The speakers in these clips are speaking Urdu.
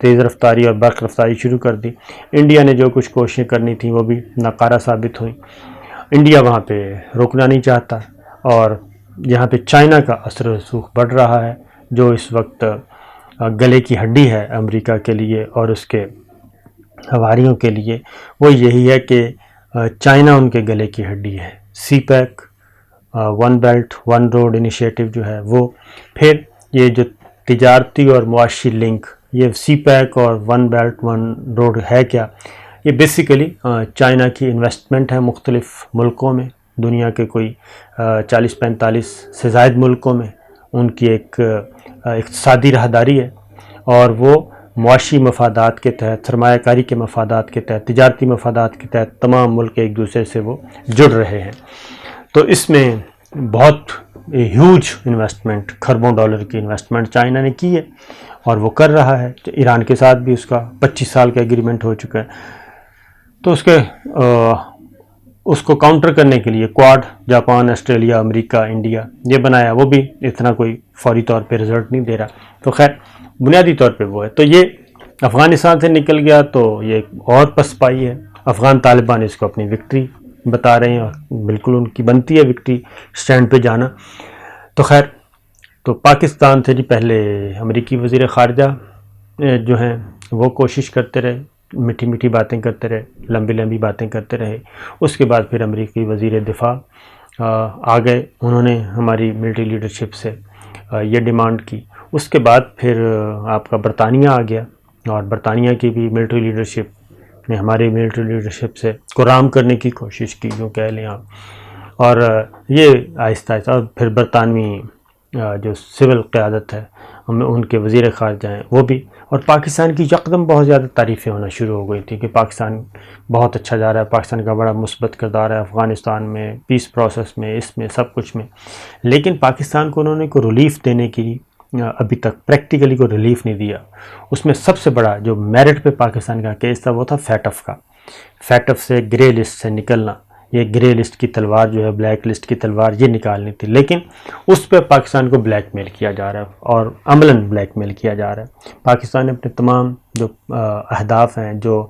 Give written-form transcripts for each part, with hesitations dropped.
تیز رفتاری اور برق رفتاری شروع کر دی. انڈیا نے جو کچھ کوششیں کرنی تھیں وہ بھی ناکارہ ثابت ہوئیں. انڈیا وہاں پہ رکنا نہیں چاہتا، اور یہاں پہ چائنا کا اثر و رسوخ بڑھ رہا ہے، جو اس وقت گلے کی ہڈی ہے امریکہ کے لیے اور اس کے ہواریوں کے لیے. وہ یہی ہے کہ چائنا ان کے گلے کی ہڈی ہے. CPEC, one belt one road initiative جو ہے وہ، پھر یہ جو تجارتی اور معاشی لنک، یہ سی پیک اور ون بیلٹ ون روڈ ہے کیا؟ یہ بیسیکلی چائنا کی انویسٹمنٹ ہے مختلف ملکوں میں، دنیا کے کوئی 40-45 سے زائد ملکوں میں ان کی ایک اقتصادی راہداری ہے، اور وہ معاشی مفادات کے تحت، سرمایہ کاری کے مفادات کے تحت، تجارتی مفادات کے تحت تمام ملک ایک دوسرے سے وہ جڑ رہے ہیں. تو اس میں بہت ہیوج انویسٹمنٹ، کھربوں ڈالر کی انویسٹمنٹ چائنا نے کی ہے، اور وہ کر رہا ہے. ایران کے ساتھ بھی اس کا 25 سال کا ایگریمنٹ ہو چکا ہے. تو اس کو کاؤنٹر کرنے کے لیے کواد، جاپان، آسٹریلیا، امریکہ، انڈیا یہ بنایا، وہ بھی اتنا کوئی فوری طور پہ رزلٹ نہیں دے رہا. تو خیر بنیادی طور پہ وہ ہے. تو یہ افغانستان سے نکل گیا تو یہ اور پسپائی ہے. افغان طالبان اس کو اپنی وکٹری بتا رہے ہیں، اور بالکل ان کی بنتی ہے وکٹری سٹینڈ پہ جانا. تو خیر، تو پاکستان سے جی پہلے امریکی وزیر خارجہ جو ہیں وہ کوشش کرتے رہے، میٹھی میٹھی باتیں کرتے رہے، لمبی لمبی باتیں کرتے رہے. اس کے بعد پھر امریکی وزیر دفاع آ گئے، انہوں نے ہماری ملٹری لیڈرشپ سے یہ ڈیمانڈ کی. اس کے بعد پھر آپ کا برطانیہ آ گیا، اور برطانیہ کی بھی ملٹری لیڈرشپ نے ہماری ملٹری لیڈرشپ سے قرام کرنے کی کوشش کی، جو کہہ لیں آپ. اور یہ آہستہ آہستہ، اور پھر برطانوی جو سول قیادت ہے، ان کے وزیر خارجہ ہیں وہ بھی، اور پاکستان کی یکدم بہت زیادہ تعریفیں ہونا شروع ہو گئی تھی کہ پاکستان بہت اچھا جا رہا ہے، پاکستان کا بڑا مثبت کردار ہے افغانستان میں، پیس پروسیس میں، اس میں سب کچھ میں. لیکن پاکستان کو انہوں نے کوئی ریلیف دینے کی ابھی تک پریکٹیکلی کوئی ریلیف نہیں دیا. اس میں سب سے بڑا جو میرٹ پہ پاکستان کا کیس تھا وہ تھا فیٹف کا. فیٹف سے گرے لسٹ سے نکلنا، یہ گرے لسٹ کی تلوار جو ہے، بلیک لسٹ کی تلوار یہ نکالنی تھی. لیکن اس پہ پاکستان کو بلیک میل کیا جا رہا ہے، اور عملاً بلیک میل کیا جا رہا ہے. پاکستان نے اپنے تمام جو اہداف ہیں، جو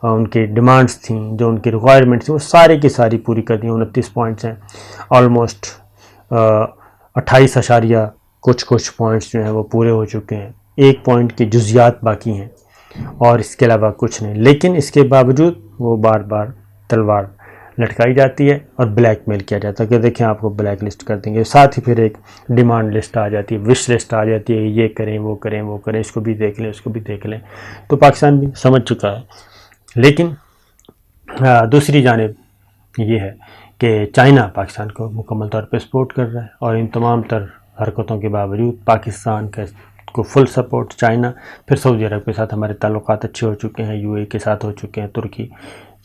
ان کی ڈیمانڈز تھیں، جو ان کی ریکوائرمنٹس تھیں، وہ سارے کی ساری پوری کر دی. 29 پوائنٹس ہیں، آلموسٹ 28 کچھ پوائنٹس جو ہیں وہ پورے ہو چکے ہیں. 1 پوائنٹ کی جزیات باقی ہیں، اور اس کے علاوہ کچھ نہیں. لیکن اس کے باوجود وہ بار بار تلوار لٹکائی جاتی ہے اور بلیک میل کیا جاتا ہے کہ دیکھیں آپ کو بلیک لسٹ کر دیں گے. ساتھ ہی پھر ایک ڈیمانڈ لسٹ آ جاتی ہے، وش لسٹ آ جاتی ہے، یہ کریں وہ کریں وہ کریں، اس کو بھی دیکھ لیں اس کو بھی دیکھ لیں. تو پاکستان بھی سمجھ چکا ہے. لیکن دوسری جانب یہ ہے کہ چائنا پاکستان کو مکمل طور پہ سپورٹ کر رہا ہے، اور ان تمام تر حرکتوں کے باوجود پاکستان کو فل سپورٹ چائنا. پھر سعودی عرب کے ساتھ ہمارے تعلقات اچھے ہو چکے ہیں، UAE کے ساتھ ہو چکے ہیں، ترکی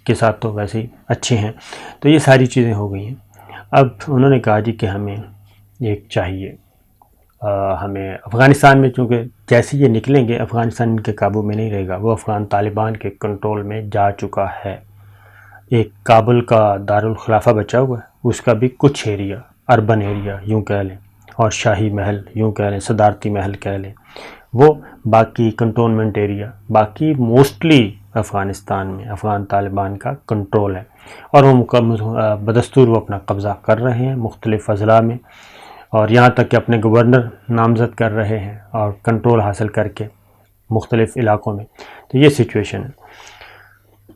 کے ساتھ تو ویسے ہی اچھے ہیں. تو یہ ساری چیزیں ہو گئی ہیں. اب انہوں نے کہا جی کہ ہمیں ایک چاہیے، ہمیں افغانستان میں، چونکہ جیسے یہ نکلیں گے افغانستان ان کے قابو میں نہیں رہے گا، وہ افغان طالبان کے کنٹرول میں جا چکا ہے. ایک کابل کا دارالخلافہ بچا ہوا ہے، اس کا بھی کچھ ایریا، اربن ایریا یوں کہہ لیں، اور شاہی محل یوں کہہ لیں، صدارتی محل کہہ لیں، وہ باقی کنٹونمنٹ ایریا، باقی موسٹلی افغانستان میں افغان طالبان کا کنٹرول ہے. اور وہ بدستور وہ اپنا قبضہ کر رہے ہیں مختلف اضلاع میں، اور یہاں تک کہ اپنے گورنر نامزد کر رہے ہیں اور کنٹرول حاصل کر کے مختلف علاقوں میں. تو یہ سچویشن ہے.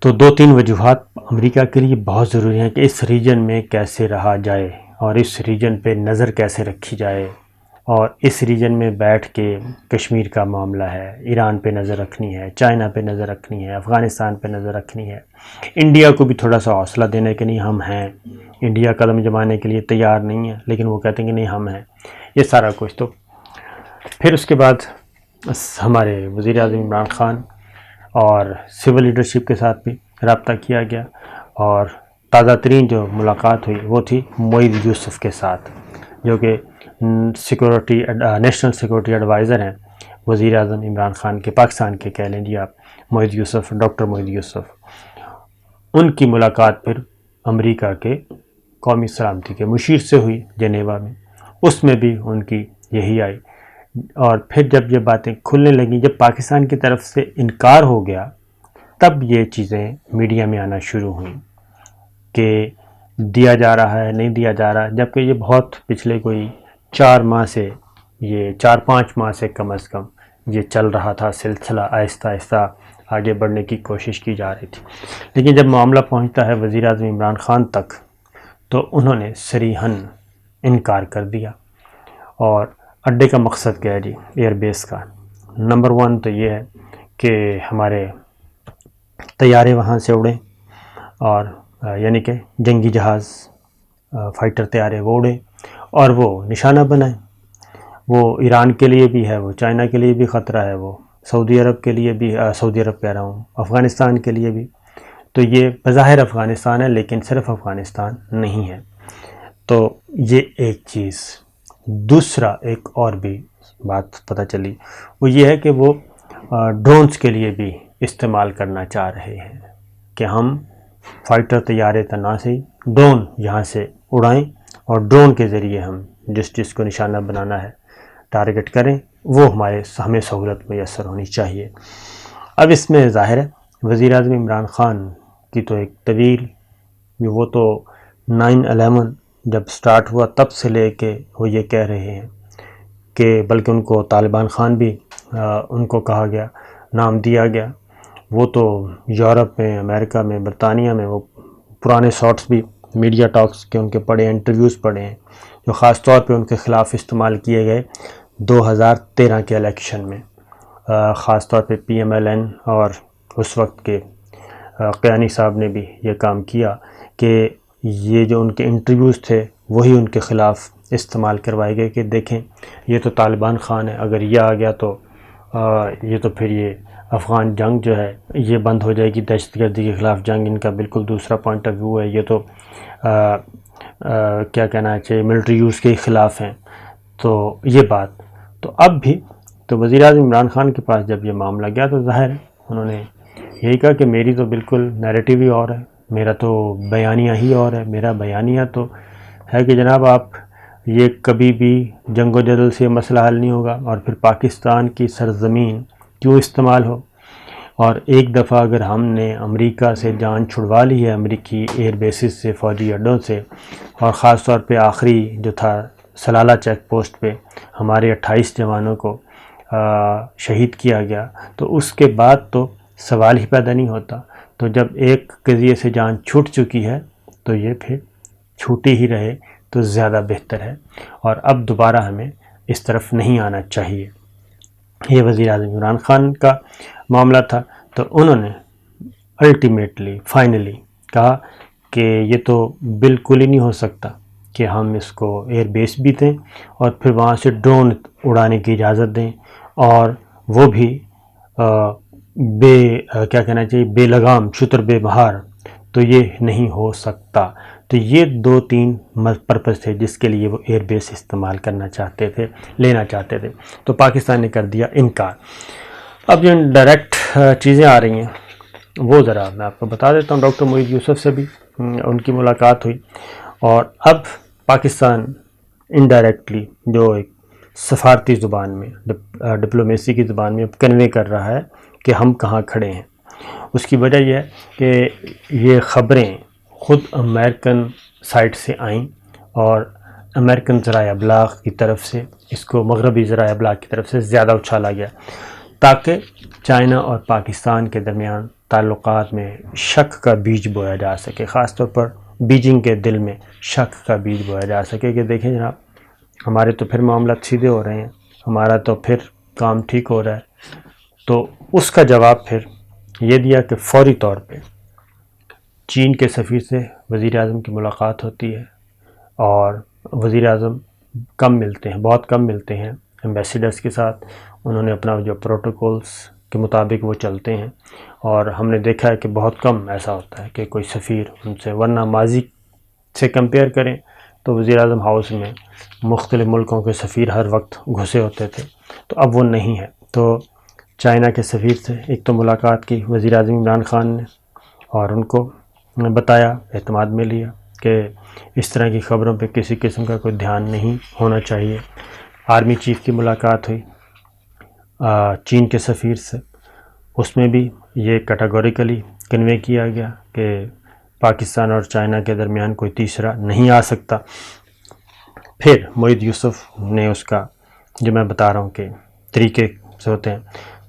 تو 2-3 وجوہات امریکہ کے لیے بہت ضروری ہیں کہ اس ریجن میں کیسے رہا جائے، اور اس ریجن پہ نظر کیسے رکھی جائے. اور اس ریجن میں بیٹھ کے کشمیر کا معاملہ ہے، ایران پہ نظر رکھنی ہے، چائنا پہ نظر رکھنی ہے، افغانستان پہ نظر رکھنی ہے. انڈیا کو بھی تھوڑا سا حوصلہ دینے کے نہیں ہم ہیں، انڈیا قدم جمانے کے لیے تیار نہیں ہے، لیکن وہ کہتے ہیں کہ نہیں ہم ہیں. یہ سارا کچھ. تو پھر اس کے بعد ہمارے وزیر اعظم عمران خان اور سول لیڈرشپ کے ساتھ بھی رابطہ کیا گیا، اور تازہ ترین جو ملاقات ہوئی وہ تھی معید یوسف کے ساتھ، جو کہ نیشنل سیکورٹی ایڈوائزر ہیں وزیر اعظم عمران خان کے، پاکستان کے کہہ لیں جی آپ، معید یوسف، ڈاکٹر معید یوسف. ان کی ملاقات پھر امریکہ کے قومی سلامتی کے مشیر سے ہوئی جنیوا میں. اس میں بھی ان کی یہی آئی اور پھر جب یہ باتیں کھلنے لگیں، جب پاکستان کی طرف سے انکار ہو گیا، تب یہ چیزیں میڈیا میں آنا شروع ہوئیں کہ دیا جا رہا ہے، نہیں دیا جا رہا، جبکہ یہ بہت پچھلے کوئی 4-5 ماہ سے کم از کم یہ چل رہا تھا سلسلہ، آہستہ آہستہ آگے بڑھنے کی کوشش کی جا رہی تھی۔ لیکن جب معاملہ پہنچتا ہے وزیر اعظم عمران خان تک تو انہوں نے صریحاً انکار کر دیا۔ اور اڈے کا مقصد کیا ہے جی؟ ایئر بیس کا نمبر 1 تو یہ ہے کہ ہمارے طیارے وہاں سے اڑیں، اور یعنی کہ جنگی جہاز، فائٹر طیارے وہ اڑیں اور وہ نشانہ بنائیں۔ وہ ایران کے لیے بھی ہے، وہ چائنا کے لیے بھی خطرہ ہے، وہ سعودی عرب کے لیے بھی، سعودی عرب کہہ رہا ہوں، افغانستان کے لیے بھی۔ تو یہ بظاہر افغانستان ہے لیکن صرف افغانستان نہیں ہے۔ تو یہ ایک چیز۔ دوسرا ایک اور بھی بات پتہ چلی، وہ یہ ہے کہ وہ ڈرونز کے لیے بھی استعمال کرنا چاہ رہے ہیں کہ ہم فائٹر طیارے تنہا سے ڈرون یہاں سے اڑائیں اور ڈرون کے ذریعے ہم جس کو نشانہ بنانا ہے ٹارگٹ کریں، وہ ہمیں سہولت میسر ہونی چاہیے۔ اب اس میں ظاہر ہے وزیر اعظم عمران خان کی تو ایک طویل، وہ تو 9/11 جب سٹارٹ ہوا تب سے لے کے وہ یہ کہہ رہے ہیں کہ بلکہ ان کو طالبان خان بھی ان کو کہا گیا، نام دیا گیا۔ وہ تو یورپ میں، امریکہ میں، برطانیہ میں وہ پرانے شارٹس بھی میڈیا ٹاکس کے ان کے پڑھے ہیں، انٹرویوز پڑھے ہیں، جو خاص طور پہ ان کے خلاف استعمال کیے گئے 2013 کے الیکشن میں، خاص طور پہ PMLN اور اس وقت کے قیانی صاحب نے بھی یہ کام کیا کہ یہ جو ان کے انٹرویوز تھے وہی ان کے خلاف استعمال کروائے گئے کہ دیکھیں یہ تو طالبان خان ہے، اگر یہ آ گیا تو یہ تو پھر یہ افغان جنگ جو ہے یہ بند ہو جائے گی، دہشت گردی کے خلاف جنگ ان کا بالکل دوسرا پوائنٹ آف ویو ہے، یہ تو کیا کہنا چاہیے ملٹری یوز کے خلاف ہیں۔ تو یہ بات تو اب بھی تو وزیر اعظم عمران خان کے پاس جب یہ معاملہ گیا تو ظاہر ہے انہوں نے یہی کہا کہ میری تو بالکل نیریٹو ہی اور ہے، میرا تو بیانیہ ہی اور ہے۔ میرا بیانیہ تو ہے کہ جناب آپ یہ کبھی بھی جنگ و جدل سے مسئلہ حل نہیں ہوگا، اور پھر پاکستان کی سرزمین کیوں استعمال ہو، اور ایک دفعہ اگر ہم نے امریکہ سے جان چھڑوا لی ہے، امریکی ایئر بیسز سے، فوجی اڈوں سے، اور خاص طور پہ آخری جو تھا سلالہ چیک پوسٹ پہ ہمارے 28 جوانوں کو شہید کیا گیا، تو اس کے بعد تو سوال ہی پیدا نہیں ہوتا۔ تو جب ایک قضیے سے جان چھوٹ چکی ہے تو یہ پھر چھوٹی ہی رہے تو زیادہ بہتر ہے، اور اب دوبارہ ہمیں اس طرف نہیں آنا چاہیے۔ یہ وزیر اعظم عمران خان کا معاملہ تھا۔ تو انہوں نے الٹیمیٹلی فائنلی کہا کہ یہ تو بالکل ہی نہیں ہو سکتا کہ ہم اس کو ایئر بیس بھی دیں اور پھر وہاں سے ڈرون اڑانے کی اجازت دیں، اور وہ بھی کیا کہنا چاہیے بے لگام، شتر بے مہار، تو یہ نہیں ہو سکتا۔ تو یہ 2-3 پرپس تھے جس کے لیے وہ ایئر بیس استعمال کرنا چاہتے تھے، لینا چاہتے تھے، تو پاکستان نے کر دیا انکار۔ اب جو ڈائریکٹ چیزیں آ رہی ہیں وہ ذرا میں آپ کو بتا دیتا ہوں۔ ڈاکٹر معید یوسف سے بھی ان کی ملاقات ہوئی، اور اب پاکستان انڈائریکٹلی جو ایک سفارتی زبان میں، ڈپلومیسی کی زبان میں کنوے کر رہا ہے کہ ہم کہاں کھڑے ہیں۔ اس کی وجہ یہ ہے کہ یہ خبریں خود امریکن سائٹ سے آئیں، اور امریکن ذرائع ابلاغ کی طرف سے اس کو مغربی ذرائع ابلاغ کی طرف سے زیادہ اچھالا گیا، تاکہ چائنا اور پاکستان کے درمیان تعلقات میں شک کا بیج بویا جا سکے، خاص طور پر بیجنگ کے دل میں شک کا بیج بویا جا سکے کہ دیکھیں جناب ہمارے تو پھر معاملات سیدھے ہو رہے ہیں، ہمارا تو پھر کام ٹھیک ہو رہا ہے۔ تو اس کا جواب پھر یہ دیا کہ فوری طور پہ چین کے سفیر سے وزیر اعظم کی ملاقات ہوتی ہے، اور وزیر اعظم کم ملتے ہیں، بہت کم ملتے ہیں ایمبیسیڈرز کے ساتھ۔ انہوں نے اپنا جو پروٹوکولز کے مطابق وہ چلتے ہیں، اور ہم نے دیکھا ہے کہ بہت کم ایسا ہوتا ہے کہ کوئی سفیر ان سے، ورنہ ماضی سے کمپیئر کریں تو وزیر اعظم ہاؤس میں مختلف ملکوں کے سفیر ہر وقت گھسے ہوتے تھے، تو اب وہ نہیں ہے۔ تو چائنا کے سفیر سے ایک تو ملاقات کی وزیر اعظم عمران خان نے، اور ان کو بتایا، اعتماد میں لیا کہ اس طرح کی خبروں پہ کسی قسم کا کوئی دھیان نہیں ہونا چاہیے، آرمی چیف کی ملاقات ہوئی چین کے سفیر سے، اس میں بھی یہ کیٹیگوریکلی کنوے کیا گیا کہ پاکستان اور چائنا کے درمیان کوئی تیسرا نہیں آ سکتا۔ پھر معید یوسف نے اس کا جو میں بتا رہا ہوں کہ طریقے سے ہوتے ہیں،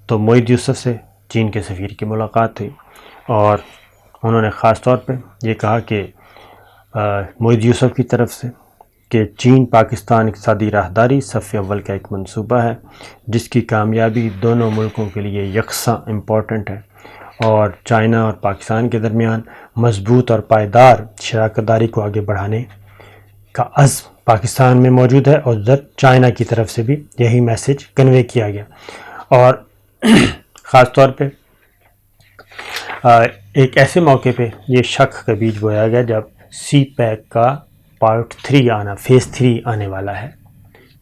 تو معید یوسف سے چین کے سفیر کی ملاقات ہوئی اور انہوں نے خاص طور پہ یہ کہا کہ معید یوسف کی طرف سے کہ چین پاکستان اقتصادی راہداری صف اول کا ایک منصوبہ ہے جس کی کامیابی دونوں ملکوں کے لیے یکساں امپورٹنٹ ہے، اور چائنا اور پاکستان کے درمیان مضبوط اور پائیدار شراکت داری کو آگے بڑھانے کا عزم پاکستان میں موجود ہے، اور ادھر چائنا کی طرف سے بھی یہی میسج کنوے کیا گیا۔ اور خاص طور پہ ایک ایسے موقع پہ یہ شک کا بیج بویا گیا جب سی پیک کا پارٹ 3 فیز 3 آنے والا ہے،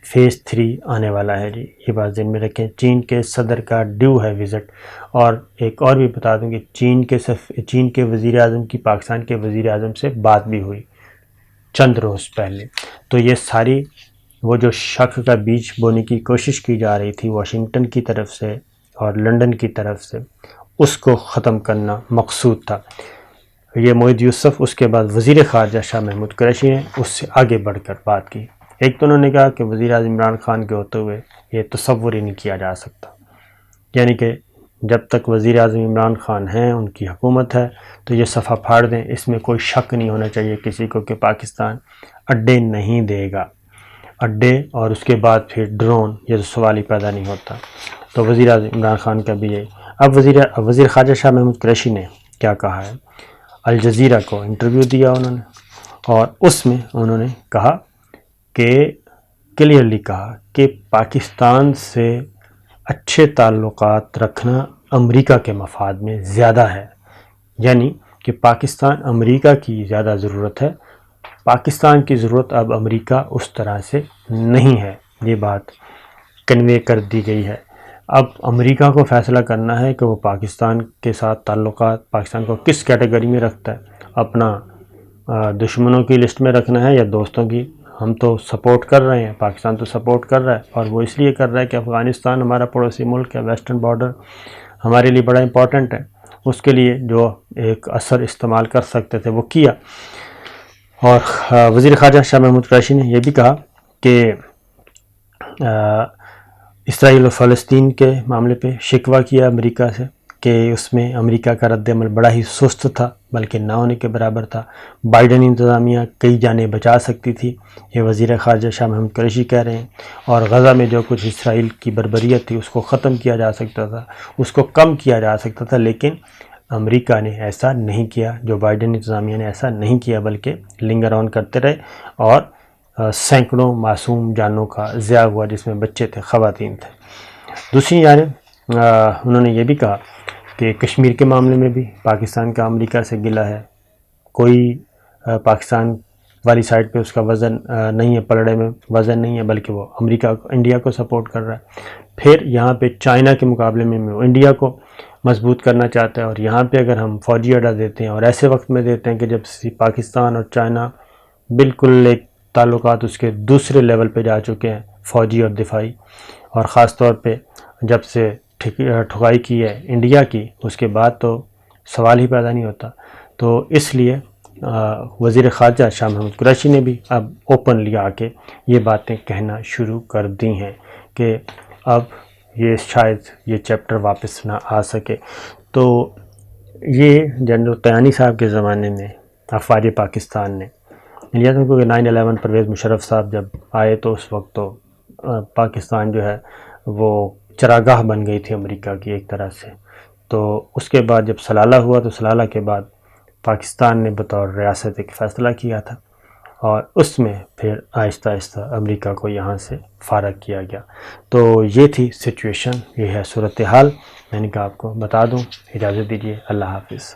فیز 3 آنے والا ہے جی، یہ بات ذہن میں رکھیں۔ چین کے صدر کا ڈیو ہے وزٹ، اور ایک اور بھی بتا دوں کہ چین کے وزیر اعظم کی پاکستان کے وزیر اعظم سے بات بھی ہوئی چند روز پہلے۔ تو یہ ساری وہ جو شک کا بیج بونے کی کوشش کی جا رہی تھی واشنگٹن کی طرف سے اور لندن کی طرف سے، اس کو ختم کرنا مقصود تھا۔ یہ معید یوسف، اس کے بعد وزیر خارجہ شاہ محمود قریشی نے اس سے آگے بڑھ کر بات کی۔ ایک تو انہوں نے کہا کہ وزیر اعظم عمران خان کے ہوتے ہوئے یہ تصور ہی نہیں کیا جا سکتا، یعنی کہ جب تک وزیر اعظم عمران خان ہیں، ان کی حکومت ہے، تو یہ صفحہ پھاڑ دیں، اس میں کوئی شک نہیں ہونا چاہیے کسی کو کہ پاکستان اڈے نہیں دے گا، اڈے اور اس کے بعد پھر ڈرون، یہ تو سوال ہی پیدا نہیں ہوتا۔ تو وزیر اعظم عمران خان کا بھی یہی۔ اب وزیر خارجہ شاہ محمود قریشی نے کیا کہا ہے، الجزیرہ کو انٹرویو دیا انہوں نے، اور اس میں انہوں نے کہا کہ کلیئرلی کہا کہ پاکستان سے اچھے تعلقات رکھنا امریکہ کے مفاد میں زیادہ ہے، یعنی کہ پاکستان امریکہ کی زیادہ ضرورت ہے، پاکستان کی ضرورت اب امریکہ اس طرح سے نہیں ہے، یہ بات کنوے کر دی گئی ہے۔ اب امریکہ کو فیصلہ کرنا ہے کہ وہ پاکستان کے ساتھ تعلقات، پاکستان کو کس کیٹیگری میں رکھتا ہے، اپنا دشمنوں کی لسٹ میں رکھنا ہے یا دوستوں کی۔ ہم تو سپورٹ کر رہے ہیں، پاکستان تو سپورٹ کر رہا ہے، اور وہ اس لیے کر رہا ہے کہ افغانستان ہمارا پڑوسی ملک ہے، ویسٹرن بارڈر ہمارے لیے بڑا امپورٹنٹ ہے، اس کے لیے جو ایک اثر استعمال کر سکتے تھے وہ کیا۔ اور وزیر خارجہ شاہ محمود قریشی نے یہ بھی کہا کہ اسرائیل و فلسطین کے معاملے پہ شکوہ کیا امریکہ سے کہ اس میں امریکہ کا رد عمل بڑا ہی سست تھا، بلکہ نہ ہونے کے برابر تھا، بائیڈن انتظامیہ کئی جانیں بچا سکتی تھی، یہ وزیر خارجہ شاہ محمود قریشی کہہ رہے ہیں، اور غزہ میں جو کچھ اسرائیل کی بربریت تھی اس کو ختم کیا جا سکتا تھا، اس کو کم کیا جا سکتا تھا، لیکن امریکہ نے ایسا نہیں کیا، جو بائیڈن انتظامیہ نے ایسا نہیں کیا، بلکہ لنگر آن کرتے رہے، اور سینکڑوں معصوم جانوں کا ضیاع ہوا، جس میں بچے تھے، خواتین تھے۔ دوسری جانب انہوں نے یہ بھی کہا کہ کشمیر کے معاملے میں بھی پاکستان کا امریکہ سے گلہ ہے، کوئی پاکستان والی سائڈ پہ اس کا وزن نہیں ہے، پلڑے میں وزن نہیں ہے، بلکہ وہ امریکہ انڈیا کو سپورٹ کر رہا ہے۔ پھر یہاں پہ چائنا کے مقابلے میں وہ انڈیا کو مضبوط کرنا چاہتا ہے، اور یہاں پہ اگر ہم فوجی اڈا دیتے ہیں اور ایسے وقت میں دیتے ہیں کہ جب پاکستان اور چائنا بالکل ایک تعلقات اس کے دوسرے لیول پہ جا چکے ہیں، فوجی اور دفاعی، اور خاص طور پہ جب سے ٹھکائی کی ہے انڈیا کی، اس کے بعد تو سوال ہی پیدا نہیں ہوتا۔ تو اس لیے وزیر خارجہ شاہ محمود قریشی نے بھی اب اوپنلی آ کے یہ باتیں کہنا شروع کر دی ہیں کہ اب یہ شاید یہ چیپٹر واپس نہ آ سکے۔ تو یہ جنرل قیانی صاحب کے زمانے میں افواج پاکستان نے لیا تھا، کیونکہ 9/11 پرویز مشرف صاحب جب آئے تو اس وقت تو پاکستان جو ہے وہ چراگاہ بن گئی تھی امریکہ کی ایک طرح سے۔ تو اس کے بعد جب سلالہ ہوا تو سلالہ کے بعد پاکستان نے بطور ریاست ایک فیصلہ کیا تھا، اور اس میں پھر آہستہ آہستہ امریکہ کو یہاں سے فارغ کیا گیا۔ تو یہ تھی سچویشن، یہ ہے صورتحال، میں نے کہا آپ کو بتا دوں۔ اجازت دیجیے، اللہ حافظ۔